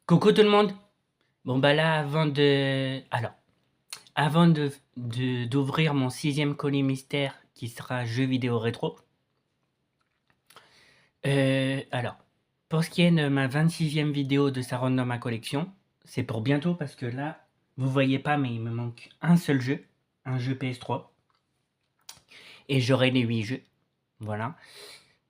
Coucou tout le monde. Bon bah là avant d'ouvrir mon 6e colis mystère qui sera jeux vidéo rétro. Alors, pour ce qui est de ma 26e vidéo de ça rentre dans ma collection, c'est pour bientôt parce que là, vous voyez pas mais il me manque un seul jeu, un jeu PS3 et j'aurai les 8 jeux, voilà.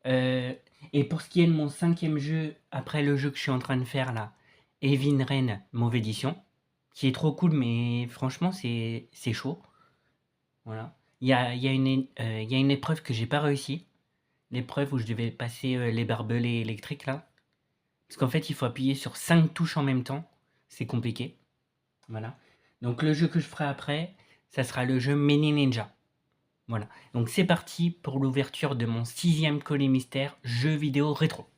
Et pour ce qui est de mon 5e jeu, après le jeu que je suis en train de faire là, Heavy Rain Mauvaise Édition, qui est trop cool, mais franchement, c'est chaud. Voilà. Il y a une épreuve que j'ai pas réussi. L'épreuve où je devais passer les barbelés électriques là. Parce qu'en fait, il faut appuyer sur 5 touches en même temps. C'est compliqué. Voilà. Donc le jeu que je ferai après, ça sera le jeu Mini Ninja. Voilà. Donc c'est parti pour l'ouverture de mon 6e colis mystère jeu vidéo rétro.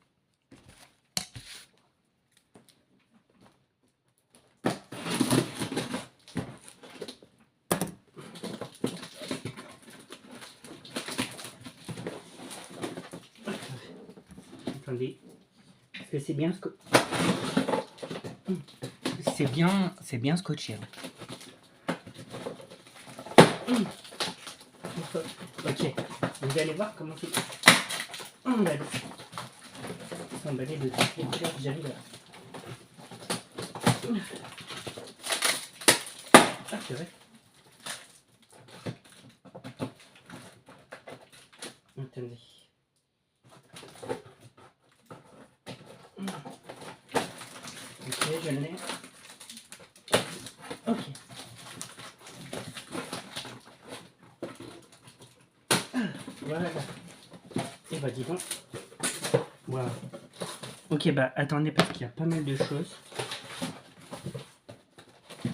Attendez. Parce que c'est bien c'est bien scotché. Ok. Vous allez voir comment c'est emballé de toutes les couleurs que j'arrive là. Ah, c'est vrai. Attendez. Ok, je l'ai. Ok. Voilà. Et bah dis donc. Voilà. Ok, bah attendez parce qu'il y a pas mal de choses.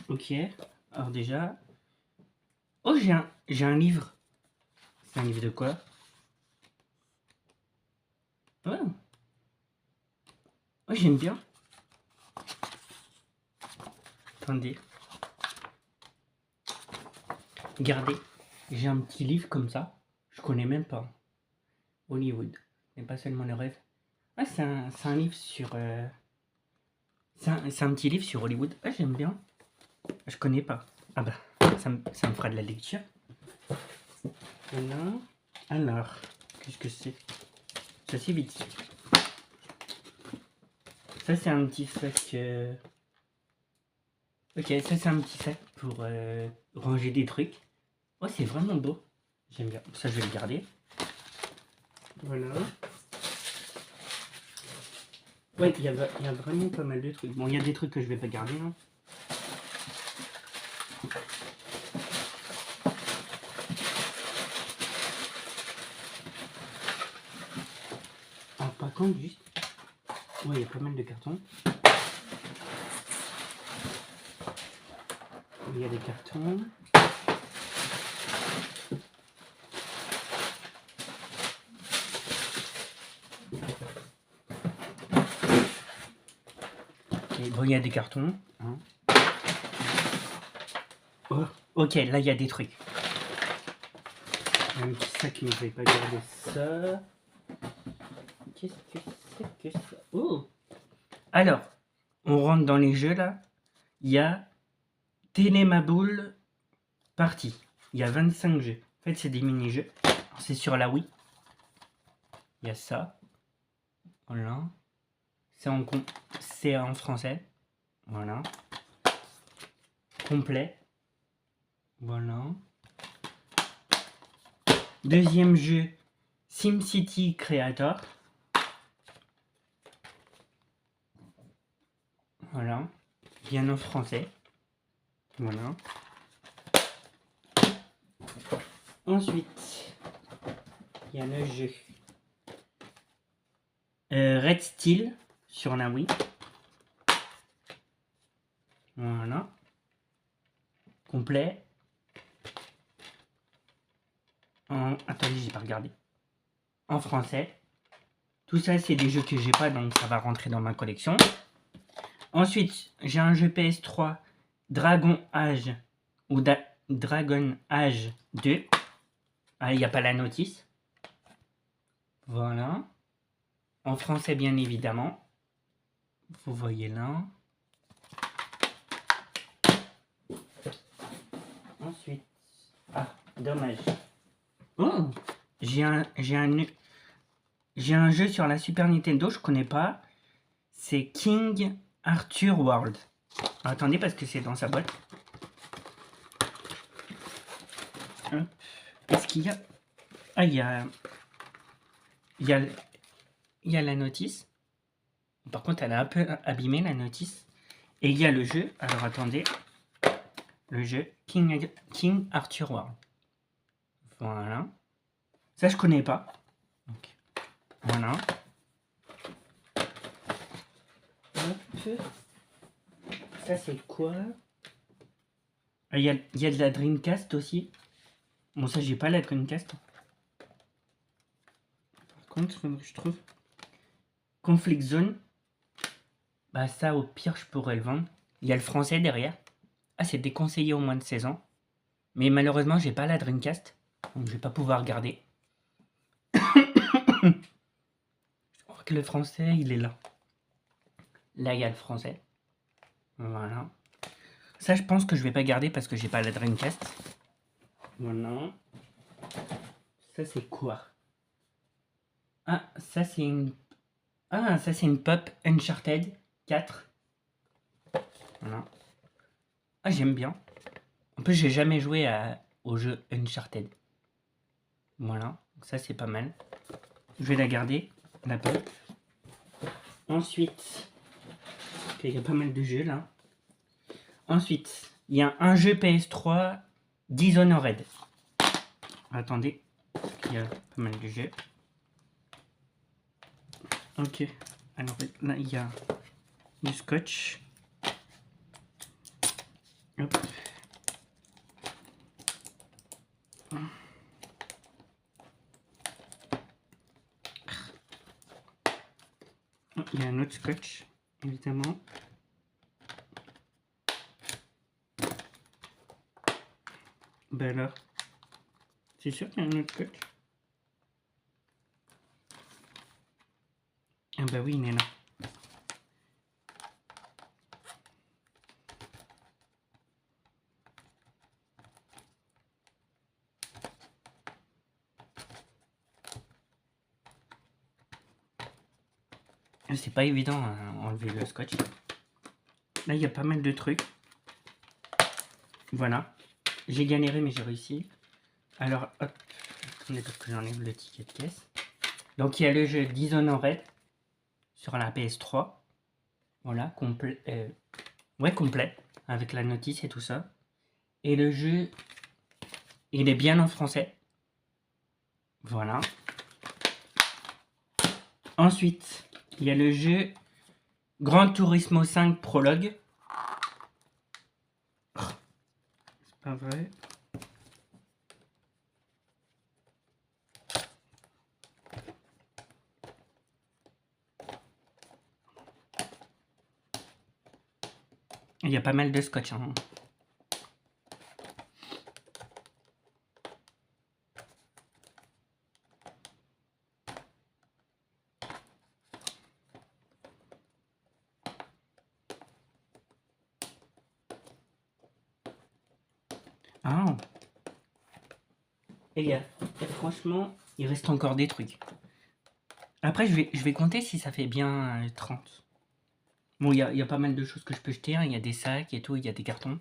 Ok. Alors déjà. Oh, j'ai un livre. C'est un livre de quoi? Ouais. Oh, j'aime bien. Attendez. Regardez. J'ai un petit livre comme ça. Je connais même pas. Hollywood. Mais pas seulement le rêve. Ah, c'est un livre sur. C'est un petit livre sur Hollywood. Ah, j'aime bien. Je connais pas. Ah bah, ça me fera de la lecture. Voilà. Alors, qu'est-ce que c'est? Ça c'est vite. Ça c'est un petit sac. Ok, ça c'est un petit sac pour ranger des trucs. Oh, c'est vraiment beau. J'aime bien. Ça, je vais le garder. Voilà. Ouais, il y a vraiment pas mal de trucs. Bon, il y a des trucs que je vais pas garder, hein. Ah, par contre, juste. Ouais, il y a pas mal de cartons. Il y a des cartons. Okay, bon, il y a des cartons. Hein. Oh, ok, là, il y a des trucs. Un petit sac, mais je vais pas garder ça. Qu'est-ce que c'est que ça? Oh! Alors, on rentre dans les jeux là. Il y a Télémaboule Party. Il y a 25 jeux. En fait, c'est des mini-jeux. C'est sur la Wii. Il y a ça. Voilà. C'est en français. Voilà. Complet. Voilà. Deuxième jeu, SimCity Creator. Voilà. Bien en français. Voilà. Ensuite, il y a le jeu Red Steel sur la Wii. Voilà. Complet. Attendez, j'ai pas regardé. En français. Tout ça, c'est des jeux que j'ai pas, donc ça va rentrer dans ma collection. Ensuite, j'ai un jeu PS3 Dragon Age ou Dragon Age 2. Ah, il n'y a pas la notice. Voilà. En français, bien évidemment. Vous voyez là. Ensuite... Ah, dommage. Oh, j'ai un jeu sur la Super Nintendo, je connais pas. C'est King Arthur World. Alors, attendez, parce que c'est dans sa boîte. Est-ce qu'il y a... Ah, il y a la notice. Par contre, elle a un peu abîmé, la notice. Et il y a le jeu. Alors, attendez. Le jeu King Arthur World. Voilà. Ça, je connais pas. Donc, voilà. Hop. Ça, c'est quoi? Il y a de la Dreamcast aussi. Bon, ça, j'ai pas la Dreamcast. Par contre, je trouve... Conflict Zone. Bah, ça, au pire, je pourrais le vendre. Il y a le français derrière. Ah, c'est déconseillé au moins de 16 ans. Mais malheureusement, j'ai pas la Dreamcast. Donc, je vais pas pouvoir garder. Je crois que le français, il est là. Là, il y a le français. Voilà. Ça, je pense que je vais pas garder parce que j'ai pas la Dreamcast. Voilà. Ça, c'est quoi? Ah, ça, c'est une... Ah, ça, c'est une Pop Uncharted 4. Voilà. Ah, j'aime bien. En plus, j'ai jamais joué au jeu Uncharted. Voilà. Donc ça, c'est pas mal. Je vais la garder, la Pop. Ensuite... Il y a pas mal de jeux, là. Ensuite, il y a un jeu PS3, Dishonored. Attendez, il y a pas mal de jeux. Ok, alors là, il y a du scotch. Hop. Il y a un autre scotch, évidemment. Ben alors, c'est sûr qu'il y a un autre scotch. Ah bah oui, il est là. C'est pas évident à enlever le scotch. Là, il y a pas mal de trucs. Voilà. J'ai galéré, mais j'ai réussi. Alors, hop. Attendez, parce que j'enlève le ticket de caisse. Donc, il y a le jeu Dishonored sur la PS3. Voilà, complet. Ouais, complet. Avec la notice et tout ça. Et le jeu, il est bien en français. Voilà. Ensuite, il y a le jeu Gran Turismo 5 Prologue. C'est pas vrai. Il y a pas mal de scotch. Hein. Ah. Et franchement, il reste encore des trucs. Après, je vais compter si ça fait bien 30. Bon, il y a pas mal de choses que je peux jeter. Hein. Il y a des sacs et tout, il y a des cartons.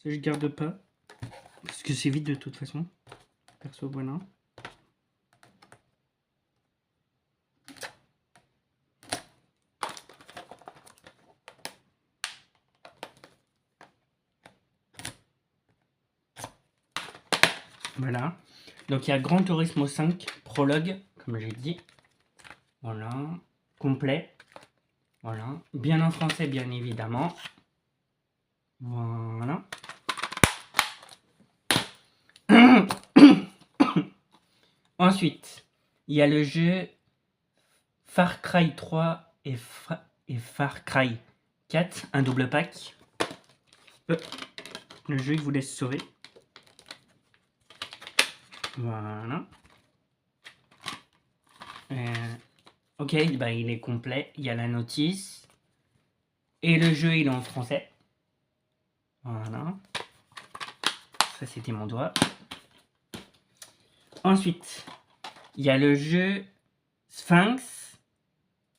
Ça, je garde pas. Parce que c'est vide de toute façon. Perso, voilà. Voilà. Donc il y a Gran Turismo 5 Prologue, comme j'ai dit. Voilà. Complet. Voilà. Bien en français, bien évidemment. Voilà. Ensuite, il y a le jeu Far Cry 3 et Far Cry 4, un double pack. Le jeu, il vous laisse sauver. Voilà. Ok, bah, il est complet. Il y a la notice. Et le jeu, il est en français. Voilà. Ça, c'était mon doigt. Ensuite, il y a le jeu Sphinx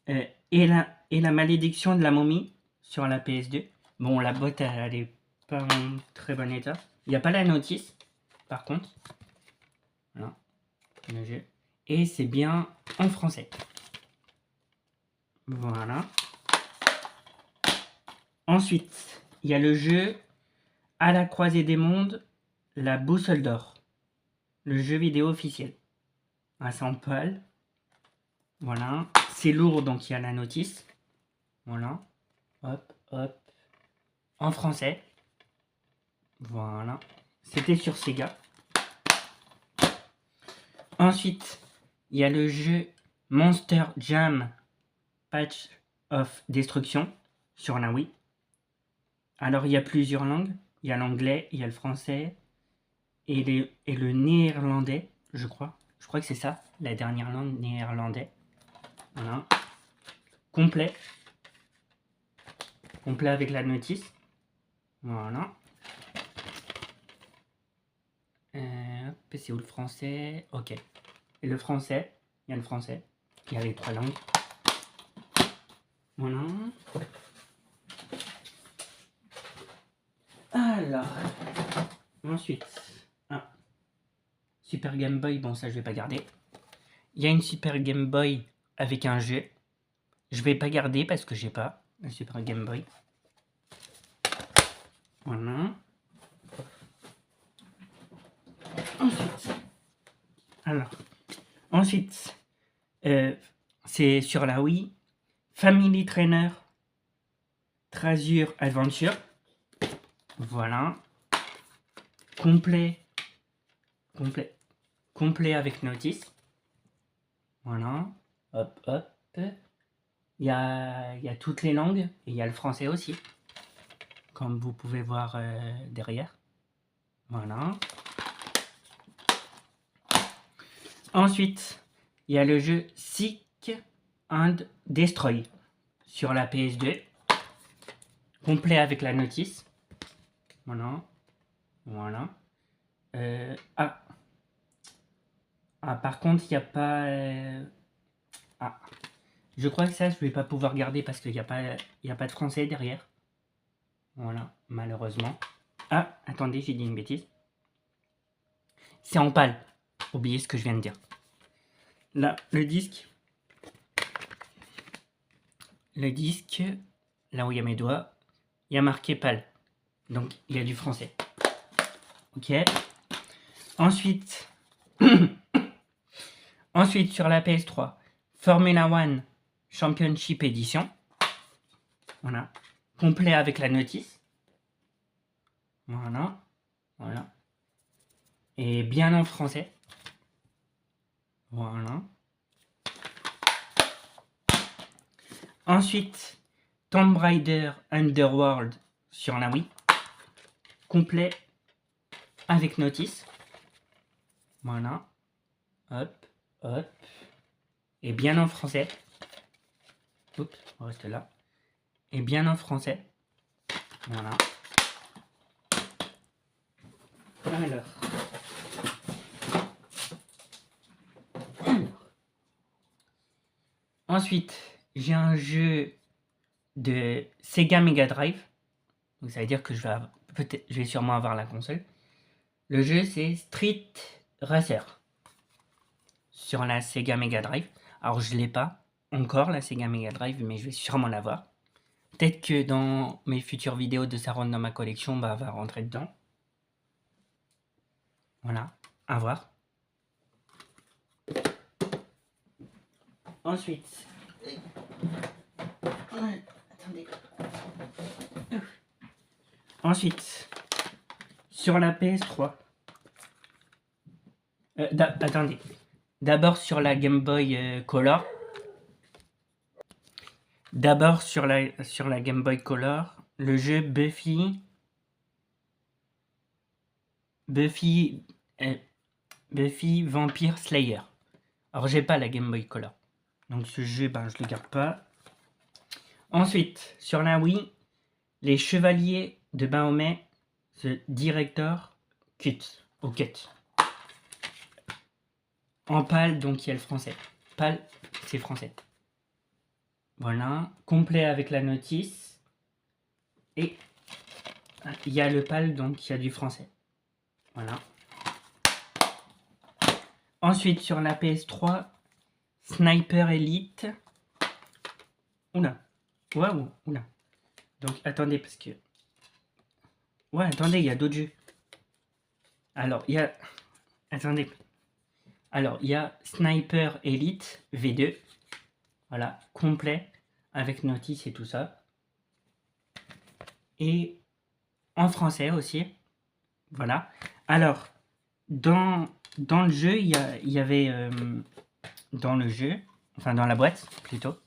et la malédiction de la momie sur la PS2. Bon, la boîte, elle est pas en très bon état. Il n'y a pas la notice, par contre. Voilà, le jeu. Et c'est bien en français. Voilà. Ensuite, il y a le jeu À la croisée des mondes, la boussole d'or. Le jeu vidéo officiel. Ah, c'est en pâle. Voilà. C'est lourd, donc il y a la notice. Voilà. Hop, hop. En français. Voilà. C'était sur Sega. Ensuite, il y a le jeu Monster Jam Patch of Destruction sur la Wii. Alors, il y a plusieurs langues. Il y a l'anglais, il y a le français et le néerlandais, je crois. Je crois que c'est ça, la dernière langue, néerlandais. Voilà. Complet. Complet avec la notice. Voilà. C'est où le français? Ok. Et le français, il y a le français. Il y a les 3 langues. Voilà. Alors. Ensuite. Super Game Boy, bon ça je vais pas garder. Il y a une Super Game Boy avec un jeu. Je vais pas garder parce que j'ai pas la Super Game Boy. Voilà. Ensuite, c'est sur la Wii. Family Trainer Treasure Adventure. Voilà. Complet avec notice. Voilà. Hop, hop. Il y a toutes les langues et il y a le français aussi. Comme vous pouvez voir derrière. Voilà. Ensuite, il y a le jeu Seek and Destroy sur la PS2. Complet avec la notice. Voilà. Voilà. Par contre, il n'y a pas... je crois que ça, je vais pas pouvoir garder parce qu'il n'y a pas de français derrière. Voilà, malheureusement. Attendez, j'ai dit une bêtise. C'est en pâle. Oubliez ce que je viens de dire. Là, le disque, là où il y a mes doigts, il y a marqué pâle. Donc, il y a du français. Ok. Ensuite, sur la PS3, Formula One Championship Edition. Voilà. Complet avec la notice. Voilà. Voilà. Et bien en français. Voilà. Ensuite, Tomb Raider Underworld sur la Wii. Complet avec notice. Voilà. Hop, hop. Et bien en français. Oups, on reste là. Et bien en français. Voilà. Alors. Ensuite, j'ai un jeu de Sega Mega Drive. Donc ça veut dire que je vais sûrement avoir la console. Le jeu c'est Street Racer sur la Sega Mega Drive. Alors je l'ai pas encore la Sega Mega Drive, mais je vais sûrement l'avoir. Peut-être que dans mes futures vidéos de ça rentre dans ma collection, va rentrer dedans. Voilà, à voir. Ensuite, attendez. Ensuite, sur la PS3. Attendez. D'abord sur la Game Boy Color. D'abord sur la Game Boy Color, le jeu Buffy Vampire Slayer. Alors j'ai pas la Game Boy Color. Donc ce jeu, je le garde pas. Ensuite, sur la Wii, les Chevaliers de Mahomet, The Director Cut. Ou Cut. En PAL, donc il y a le français. PAL, c'est français. Voilà. Complet avec la notice. Et il y a le PAL, donc il y a du français. Voilà. Ensuite, sur la PS3, Sniper Elite. Oula. Waouh. Oula. Donc, attendez, parce que... Ouais, attendez, il y a d'autres jeux. Alors, il y a... Attendez. Alors, il y a Sniper Elite V2. Voilà, complet, avec notice et tout ça. Et en français aussi. Voilà. Alors, dans le jeu, il y avait... dans le jeu, enfin dans la boîte, plutôt.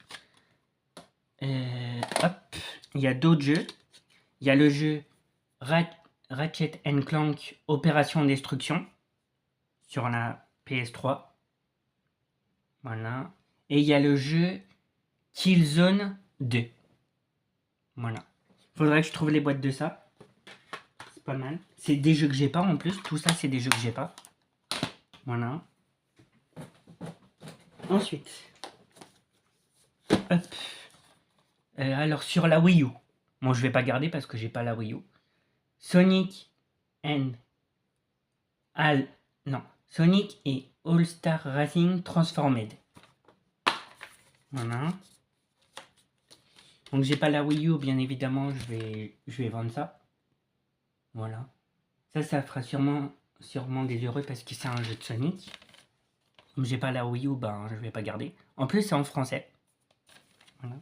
Hop, il y a d'autres jeux. Il y a le jeu Ratchet Clank Opération Destruction sur la PS3. Voilà. Et il y a le jeu Killzone 2. Voilà. Faudrait que je trouve les boîtes de ça. C'est pas mal. C'est des jeux que j'ai pas en plus. Tout ça, c'est des jeux que j'ai pas. Voilà. Ensuite. Hop. Alors, sur la Wii U. Bon, je vais pas garder parce que j'ai pas la Wii U. Sonic and Sonic et All-Star Racing Transformed. Voilà. Donc j'ai pas la Wii U, bien évidemment, je vais vendre ça. Voilà. Ça fera sûrement des heureux parce que c'est un jeu de Sonic. Comme j'ai pas la Wii U, ben je vais pas garder. En plus, c'est en français. Voilà.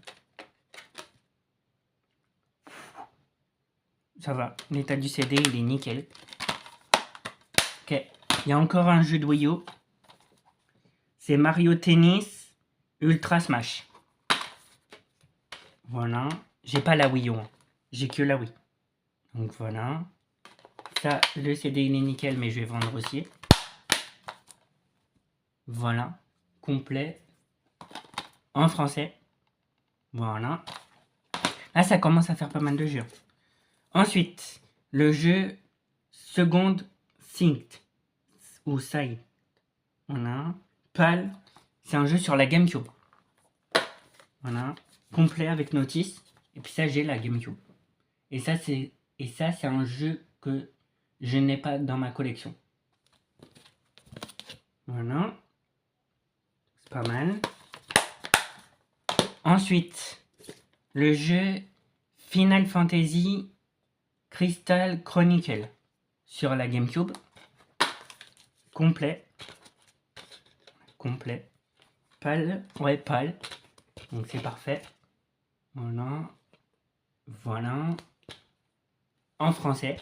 Ça va, l'état du CD, il est nickel. Ok, il y a encore un jeu de Wii U. C'est Mario Tennis Ultra Smash. Voilà. J'ai pas la Wii U, hein. J'ai que la Wii. Donc voilà. Ça, le CD, il est nickel, mais je vais vendre aussi. Voilà. Complet. En français. Voilà. Là, ça commence à faire pas mal de jeux. Ensuite, le jeu Second Synced ou Sight. Voilà. PAL, c'est un jeu sur la GameCube. Voilà. Complet avec notice. Et puis ça, j'ai la GameCube. Et ça, c'est un jeu que je n'ai pas dans ma collection. Voilà. C'est pas mal. Ensuite, le jeu Final Fantasy Crystal Chronicle sur la GameCube. Complet. PAL. Ouais, PAL. Donc c'est parfait. Voilà. Voilà. En français.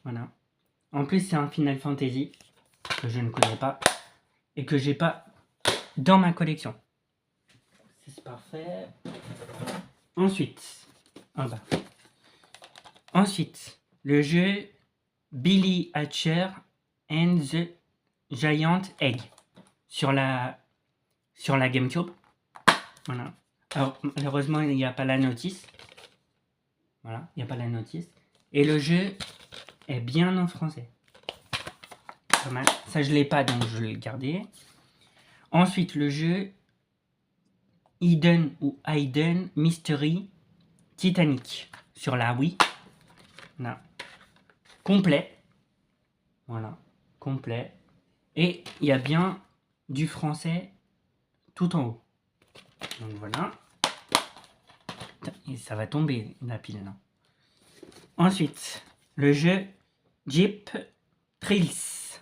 Voilà. En plus, c'est un Final Fantasy que je ne connais pas et que j'ai pas dans ma collection. C'est parfait. Ensuite, le jeu Billy Hatcher and the Giant Egg sur la GameCube. Voilà. Alors, malheureusement, il n'y a pas la notice. Voilà, il n'y a pas la notice. Et le jeu est bien en français. Pas mal. Ça, je l'ai pas, donc je vais le garder. Ensuite, le jeu Hidden Mystery Titanic sur la Wii. Voilà. Complet. Voilà. Complet. Et il y a bien du français tout en haut. Donc voilà. Et ça va tomber la pile là. Ensuite, le jeu Jeep Thrills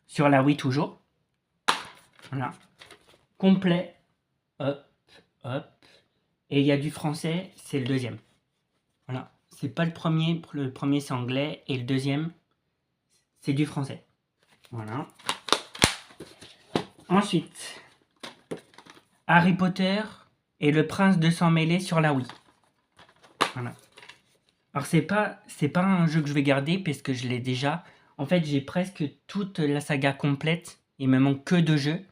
sur la Wii toujours. Voilà. Complet. Hop. Et il y a du français, c'est le deuxième. Voilà. C'est pas le premier. Le premier c'est anglais et le deuxième c'est du français. Voilà. Ensuite, Harry Potter et le prince de sang mêlé sur la Wii. Voilà. Alors c'est pas un jeu que je vais garder parce que je l'ai déjà. En fait, j'ai presque toute la saga complète. Il me manque que 2 jeux.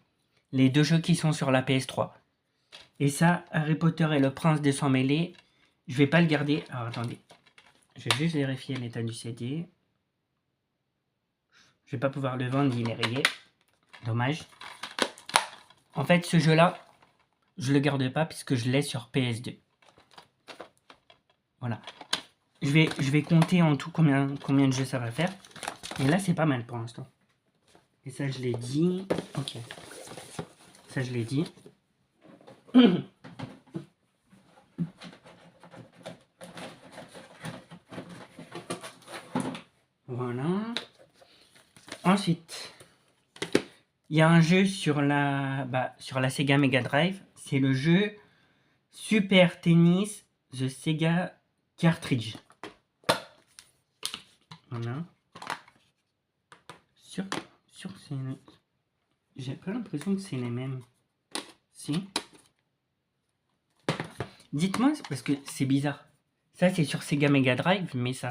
Les 2 jeux qui sont sur la PS3. Et ça, Harry Potter et le prince de sang mêlé, je vais pas le garder. Alors attendez. Je vais juste vérifier l'état du CD. Je vais pas pouvoir le vendre, il est rayé. Dommage. En fait, ce jeu-là, je le garde pas puisque je l'ai sur PS2. Voilà. Je vais compter en tout combien de jeux ça va faire. Et là, c'est pas mal pour l'instant. Et ça, je l'ai dit. Ok. Ça, je l'ai dit. Voilà. Ensuite, il y a un jeu sur la Sega Mega Drive. C'est le jeu Super Tennis The Sega Cartridge. Voilà. J'ai pas l'impression que c'est les mêmes. Si. Dites-moi, parce que c'est bizarre. Ça, c'est sur Sega Mega Drive, mais ça,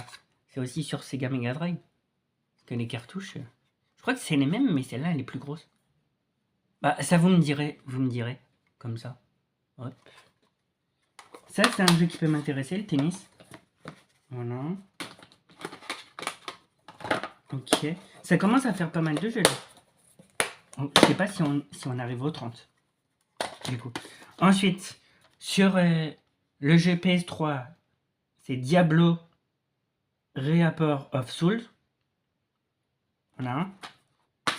c'est aussi sur Sega Mega Drive. Parce que les cartouches, je crois que c'est les mêmes, mais celle-là, elle est plus grosse. Bah, ça, vous me direz, comme ça. Hop. Ça, c'est un jeu qui peut m'intéresser, le tennis. Voilà. Ok. Ça commence à faire pas mal de jeux, là. Je sais pas si on arrive aux 30. Du coup. Ensuite, sur le jeu PS3, c'est Diablo Reaper of Souls. Voilà.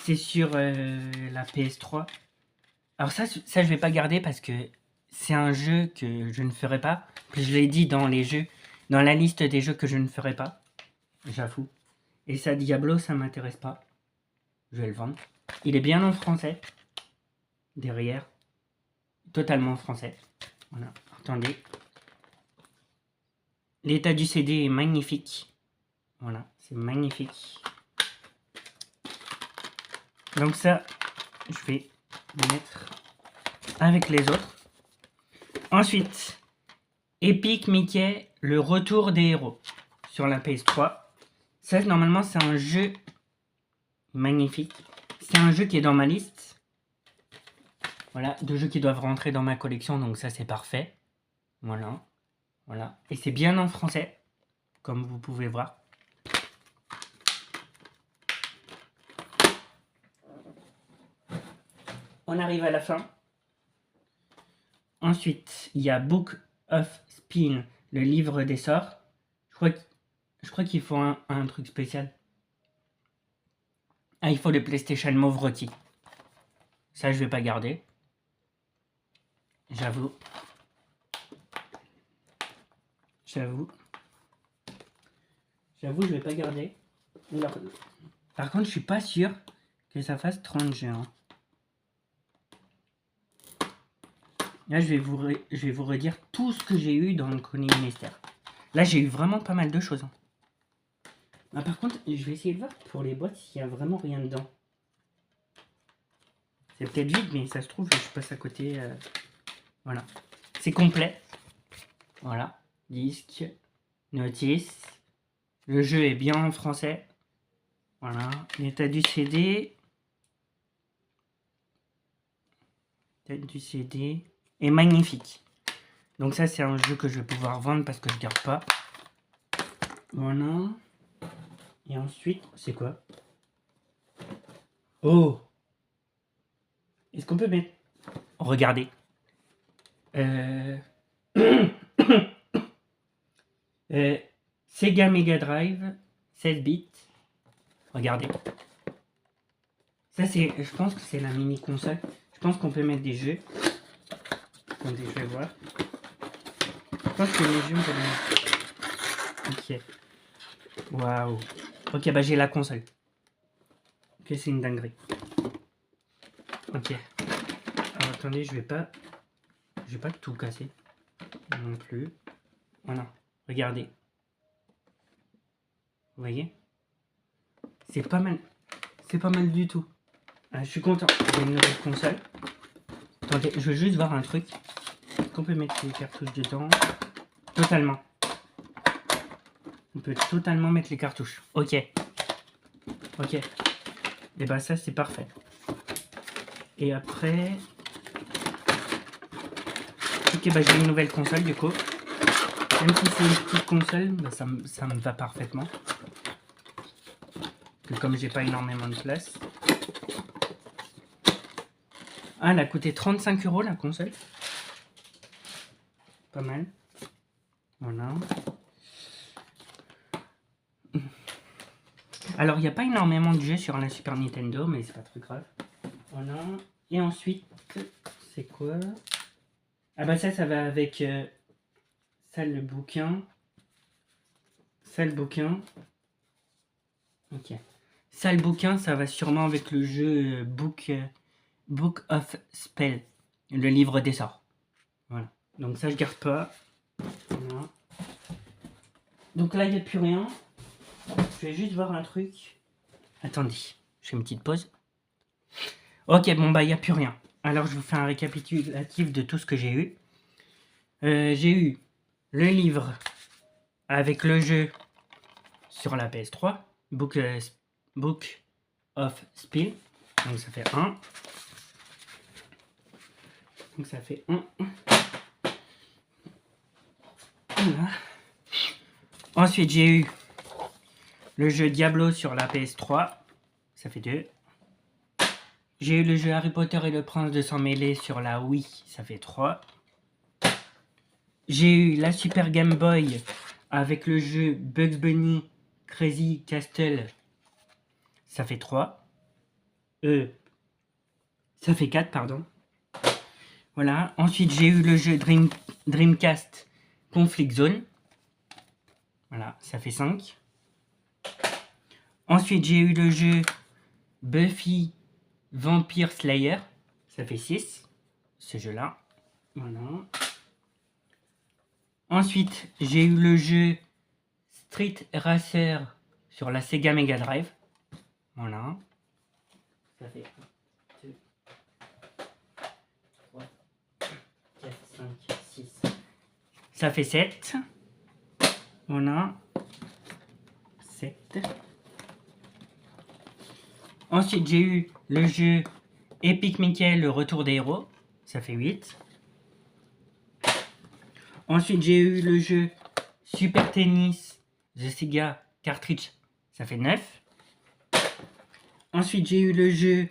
C'est sur la PS3. Alors ça, je vais pas garder parce que c'est un jeu que je ne ferai pas. Puis je l'ai dit dans la liste des jeux que je ne ferai pas. J'avoue. Et ça, Diablo, ça m'intéresse pas. Je vais le vendre. Il est bien en français. Derrière. Totalement en français. Voilà. Attendez. L'état du CD est magnifique. Voilà. C'est magnifique. Donc ça, je vais mettre avec les autres. Ensuite, Epic Mickey, le retour des héros sur la PS3. Ça, normalement, c'est un jeu magnifique. C'est un jeu qui est dans ma liste. Voilà, de jeux qui doivent rentrer dans ma collection, donc ça, c'est parfait. Voilà, voilà. Et c'est bien en français, comme vous pouvez voir. On arrive à la fin. Ensuite, il y a Book of Spin, le livre des sorts. Je crois qu'il faut un truc spécial. Ah, il faut le PlayStation Move rôti. Ça, je vais pas garder. J'avoue. J'avoue, je vais pas garder. Par contre, je suis pas sûr que ça fasse 30 jeux. Hein. Là, je vais vous redire tout ce que j'ai eu dans le Colis Mystère. Là, j'ai eu vraiment pas mal de choses. Hein. Ah, par contre, je vais essayer de voir pour les boîtes s'il y a vraiment rien dedans. C'est peut-être vide, mais ça se trouve, je passe à côté. Voilà. C'est complet. Voilà. Disque. Notice. Le jeu est bien en français. Voilà. L'état du CD. L'état du CD est magnifique. Donc ça, c'est un jeu que je vais pouvoir vendre parce que je garde pas. Voilà. Et ensuite, c'est quoi? Oh! Est-ce qu'on peut mettre... Regardez. Sega Mega Drive, 16 bits. Regardez. Ça, c'est... Je pense que c'est la mini console. Je pense qu'on peut mettre des jeux. Attendez, je vais voir. Je pense que les jeux, on peut les mettre. Ok. Waouh. Ok, bah j'ai la console. Ok, c'est une dinguerie. Ok. Alors attendez, je vais pas tout casser. Non plus. Voilà. Regardez. Vous voyez? C'est pas mal. C'est pas mal du tout. Ah, je suis content. J'ai une nouvelle console. Attendez, je veux juste voir un truc. Est-ce qu'on peut mettre les cartouches dedans? Totalement. On peut totalement mettre les cartouches. Ok. Ok. Et bah ça c'est parfait. Et après... Ok, bah j'ai une nouvelle console du coup. Même si c'est une petite console, bah, ça me va parfaitement. que comme j'ai pas énormément de place. Ah, elle a coûté 35 € la console. Pas mal. Voilà. Alors, il n'y a pas énormément de jeux sur la Super Nintendo, mais c'est pas très grave. Voilà. Et ensuite, c'est quoi? Ah bah ça va avec ça le bouquin. Ça le bouquin. Ok. Ça le bouquin, ça va sûrement avec le jeu Book of Spell, le livre des sorts. Voilà. Donc ça je garde pas. Voilà. Donc là il n'y a plus rien. Je vais juste voir un truc. Attendez, je fais une petite pause. Ok, bon bah il n'y a plus rien. Alors je vous fais un récapitulatif de tout ce que j'ai eu. J'ai eu le livre avec le jeu sur la PS3, Book of Spell. Donc ça fait 1. Donc ça fait 1. Voilà. Ensuite j'ai eu le jeu Diablo sur la PS3. Ça fait 2. J'ai eu le jeu Harry Potter et le Prince de Sang Mêlé sur la Wii. Ça fait 3. J'ai eu la Super Game Boy avec le jeu Bugs Bunny Crazy Castle. Ça fait 3. Ça fait 4, pardon. Voilà. Ensuite, j'ai eu le jeu Dreamcast Conflict Zone. Voilà, ça fait 5. Ensuite, j'ai eu le jeu Buffy Vampire Slayer. Ça fait 6. Ce jeu-là. Voilà. Ensuite, j'ai eu le jeu Street Racer sur la Sega Mega Drive. Voilà. Ça fait 1, 2, 3, 4, 5, 6. Ça fait 7. Voilà. 7. Ensuite, j'ai eu le jeu Epic Mickey, le retour des héros. Ça fait 8. Ensuite, j'ai eu le jeu Super Tennis The Sega Cartridge. Ça fait 9. Ensuite, j'ai eu le jeu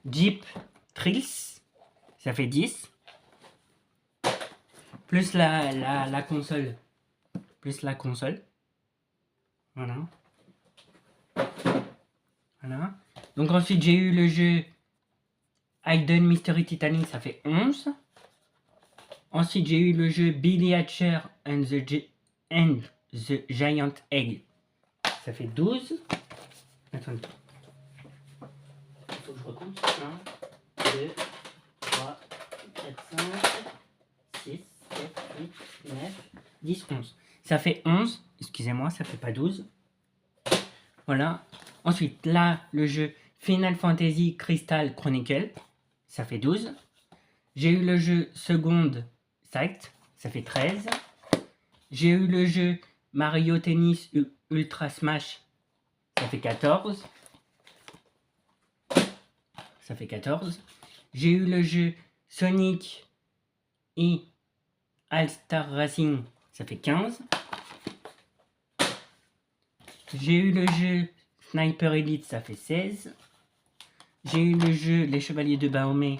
Jeep Thrills. Ça fait 10. Plus la console. Plus la console. Voilà. Voilà. Donc ensuite, j'ai eu le jeu Hidden Mystery Titanic. Ça fait 11. Ensuite, j'ai eu le jeu Billy Hatcher and the Giant Egg. Ça fait 12. Attendez. Il faut que je recompte. 1, 2, 3, 4, 5, 6, 7, 8, 9, 10, 11. Ça fait 11. Excusez-moi, ça fait pas 12. Voilà. Ensuite, là, le jeu Final Fantasy Crystal Chronicle. Ça fait 12. J'ai eu le jeu Second Sight. Ça fait 13. J'ai eu le jeu Mario Tennis Ultra Smash. Ça fait 14. Ça fait 14. J'ai eu le jeu Sonic et All-Star Racing. Ça fait 15. J'ai eu le jeu Sniper Elite. Ça fait 16. J'ai eu le jeu Les Chevaliers de Baomé.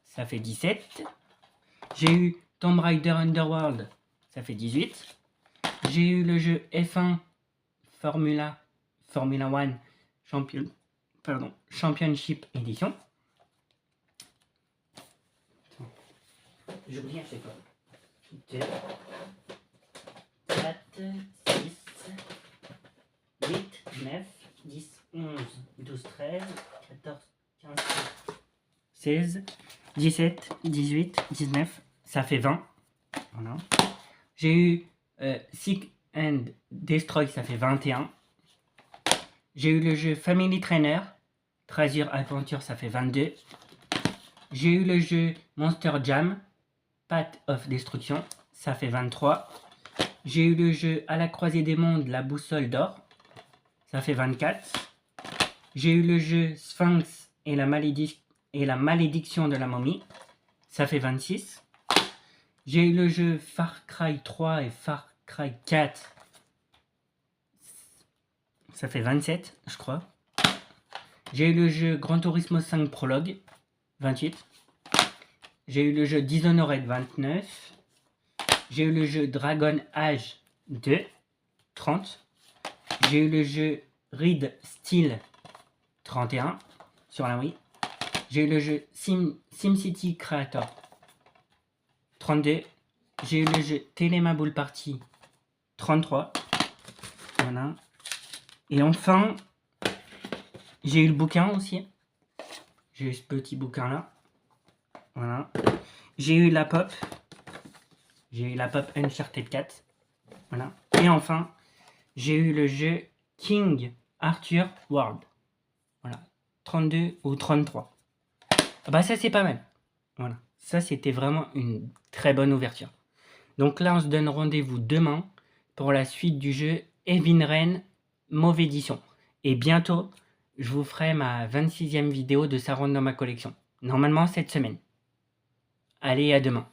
Ça fait 17. J'ai eu Tomb Raider Underworld. Ça fait 18. J'ai eu le jeu F1 Formula 1 Championship Edition. J'oublie à chaque fois. 2, 4, 6, 8, 9, 10, 11, 12, 13, 14, 15, 16, 17, 18, 19. Ça fait 20. Voilà. J'ai eu Seek and Destroy, ça fait 21. J'ai eu le jeu Family Trainer, Treasure Adventure, ça fait 22. J'ai eu le jeu Monster Jam, Path of Destruction, ça fait 23. J'ai eu le jeu À la croisée des mondes, La boussole d'or, ça fait 24. J'ai eu le jeu Sphinx et la malédiction de la momie, ça fait 26. J'ai eu le jeu Far Cry 3 et Far Cry 4. ça fait 27, je crois. J'ai eu le jeu Gran Turismo 5 Prologue, 28. J'ai eu le jeu Dishonored, 29. J'ai eu le jeu Dragon Age 2, 30. J'ai eu le jeu Reed Steel, 31, sur la Wii. J'ai eu le jeu SimCity Creator, 32. J'ai eu le jeu Telema Bull Party, 33. Voilà. Et enfin, j'ai eu le bouquin aussi. J'ai eu ce petit bouquin là. Voilà. J'ai eu la pop. J'ai eu la pop Uncharted 4. Voilà. Et enfin, j'ai eu le jeu King Arthur World. Voilà. 32 ou 33. Ah bah ça c'est pas mal. Voilà. Ça c'était vraiment une très bonne ouverture. Donc là on se donne rendez-vous demain pour la suite du jeu Heavy Rain Mauve Édition. Et bientôt, je vous ferai ma 26e vidéo de Ça rentre dans ma collection. Normalement cette semaine. Allez, à demain.